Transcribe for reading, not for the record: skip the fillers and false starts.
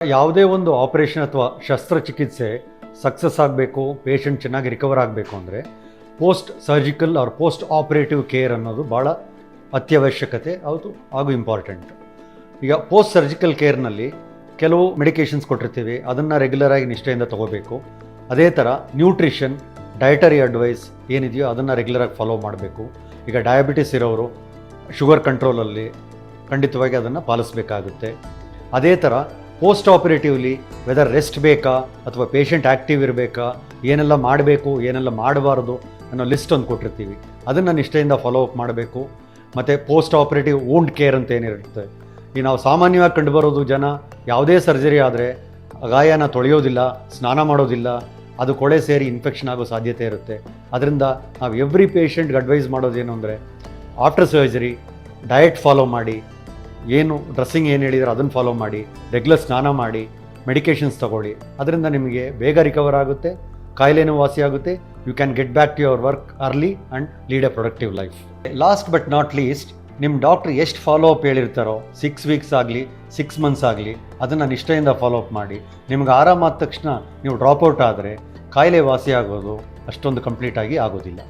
ಯಾವುದೇ ಒಂದು ಆಪರೇಷನ್ ಅಥವಾ ಶಸ್ತ್ರಚಿಕಿತ್ಸೆ ಸಕ್ಸಸ್ ಆಗಬೇಕು, ಪೇಷಂಟ್ ಚೆನ್ನಾಗಿ ರಿಕವರ್ ಆಗಬೇಕು ಅಂದರೆ post surgical or post operative care ಅನ್ನೋದು ಭಾಳ ಅತ್ಯವಶ್ಯಕತೆ ಹಾಗೂ ಇಂಪಾರ್ಟೆಂಟ್. ಈಗ ಪೋಸ್ಟ್ ಸರ್ಜಿಕಲ್ ಕೇರ್ನಲ್ಲಿ ಕೆಲವು ಮೆಡಿಕೇಷನ್ಸ್ ಕೊಟ್ಟಿರ್ತೀವಿ, ಅದನ್ನು ರೆಗ್ಯುಲರಾಗಿ ನಿಷ್ಠೆಯಿಂದ ತೊಗೋಬೇಕು. ಅದೇ ಥರ ನ್ಯೂಟ್ರಿಷನ್, ಡಯಟರಿ ಅಡ್ವೈಸ್ ಏನಿದೆಯೋ ಅದನ್ನು ರೆಗ್ಯುಲರಾಗಿ ಫಾಲೋ ಮಾಡಬೇಕು. ಈಗ ಡಯಾಬಿಟಿಸ್ ಇರೋರು ಶುಗರ್ ಕಂಟ್ರೋಲಲ್ಲಿ ಖಂಡಿತವಾಗಿ ಅದನ್ನು ಪಾಲಿಸಬೇಕಾಗುತ್ತೆ. ಅದೇ ಥರ ಪೋಸ್ಟ್ ಆಪರೇಟಿವ್ಲಿ ವೆದರ್ ರೆಸ್ಟ್ ಬೇಕಾ ಅಥವಾ ಪೇಷಂಟ್ ಆ್ಯಕ್ಟಿವ್ ಇರಬೇಕಾ, ಏನೆಲ್ಲ ಮಾಡಬೇಕು ಏನೆಲ್ಲ ಮಾಡಬಾರ್ದು ಅನ್ನೋ ಲಿಸ್ಟ್ ಒಂದು ಕೊಟ್ಟಿರ್ತೀವಿ, ಅದನ್ನು ನಿಷ್ಠೆಯಿಂದ ಫಾಲೋ ಅಪ್ ಮಾಡಬೇಕು. ಮತ್ತು ಪೋಸ್ಟ್ ಆಪರೇಟಿವ್ ವೂಂಡ್ ಕೇರ್ ಅಂತ ಏನಿರುತ್ತೆ, ಈಗ ನಾವು ಸಾಮಾನ್ಯವಾಗಿ ಕಂಡುಬರೋದು ಜನ ಯಾವುದೇ ಸರ್ಜರಿ ಆದರೆ ಗಾಯನ ತೊಳೆಯೋದಿಲ್ಲ, ಸ್ನಾನ ಮಾಡೋದಿಲ್ಲ, ಅದು ಕೊಳೆ ಸೇರಿ ಇನ್ಫೆಕ್ಷನ್ ಆಗೋ ಸಾಧ್ಯತೆ ಇರುತ್ತೆ. ಅದರಿಂದ ನಾವು ಎವ್ರಿ ಪೇಷಂಟ್ಗೆ ಅಡ್ವೈಸ್ ಮಾಡೋದೇನು ಅಂದರೆ ಆಫ್ಟರ್ ಸರ್ಜರಿ ಡಯಟ್ ಫಾಲೋ ಮಾಡಿ, ಏನು ಡ್ರೆಸ್ಸಿಂಗ್ ಏನು ಹೇಳಿದ್ರೆ ಅದನ್ನು ಫಾಲೋ ಮಾಡಿ, ರೆಗ್ಯುಲರ್ ಸ್ನಾನ ಮಾಡಿ, ಮೆಡಿಕೇಷನ್ಸ್ ತಗೊಳ್ಳಿ. ಅದರಿಂದ ನಿಮಗೆ ಬೇಗ ರಿಕವರ್ ಆಗುತ್ತೆ, ಕಾಯಿಲೆನೂ ವಾಸಿ ಆಗುತ್ತೆ. You can get back to your work early and lead a productive life. Last but not least, ನಿಮ್ಮ ಡಾಕ್ಟ್ರ್ ಎಷ್ಟು ಫಾಲೋ ಅಪ್ ಹೇಳಿರ್ತಾರೋ 6 ವೀಕ್ಸ್ ಆಗಲಿ 6 ಮಂತ್ಸ್ ಆಗಲಿ ಅದನ್ನು ನಿಷ್ಠೆಯಿಂದ ಫಾಲೋ ಅಪ್ ಮಾಡಿ. ನಿಮ್ಗೆ ಆರಾಮಾದ ತಕ್ಷಣ ನೀವು ಡ್ರಾಪ್ಔಟ್ ಆದರೆ ಕಾಯಿಲೆ ವಾಸಿ ಆಗೋದು ಅಷ್ಟೊಂದು ಕಂಪ್ಲೀಟಾಗಿ ಆಗೋದಿಲ್ಲ.